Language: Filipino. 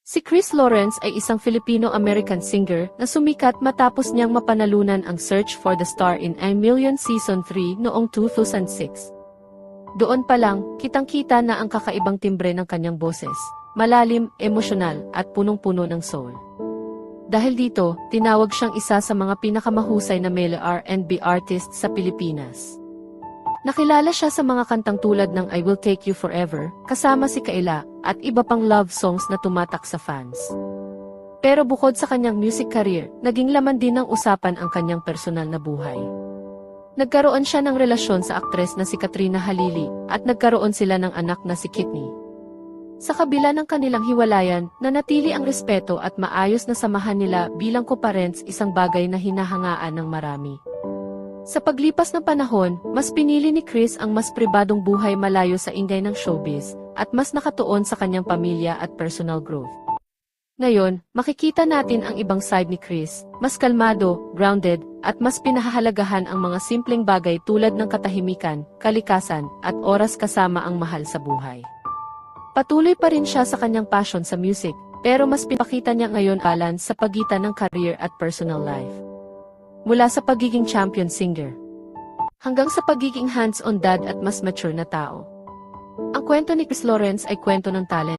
Si Chris Lawrence ay isang Filipino-American singer na sumikat matapos niyang mapanalunan ang Search for the Star in a Million Season 3 noong 2006. Doon pa lang, kitang-kita na ang kakaibang timbre ng kanyang boses, malalim, emosyonal, at punong-puno ng soul. Dahil dito, tinawag siyang isa sa mga pinakamahusay na male R&B artist sa Pilipinas. Nakilala siya sa mga kantang tulad ng I Will Take You Forever, kasama si Kaila, at iba pang love songs na tumatak sa fans. Pero bukod sa kanyang music career, naging laman din ng usapan ang kanyang personal na buhay. Nagkaroon siya ng relasyon sa aktres na si Katrina Halili, at nagkaroon sila ng anak na si Kitney. Sa kabila ng kanilang hiwalayan, nanatili ang respeto at maayos na samahan nila bilang co-parents, isang bagay na hinahangaan ng marami. Sa paglipas ng panahon, mas pinili ni Chris ang mas pribadong buhay malayo sa ingay ng showbiz, at mas nakatuon sa kanyang pamilya at personal growth. Ngayon, makikita natin ang ibang side ni Chris, mas kalmado, grounded, at mas pinahahalagahan ang mga simpleng bagay tulad ng katahimikan, kalikasan, at oras kasama ang mahal sa buhay. Patuloy pa rin siya sa kanyang passion sa music, pero mas pinakita niya ngayon balance sa pagitan ng career at personal life. Mula sa pagiging champion singer, hanggang sa pagiging hands-on dad at mas mature na tao. Ang kwento ni Chris Lawrence ay kwento ng talent,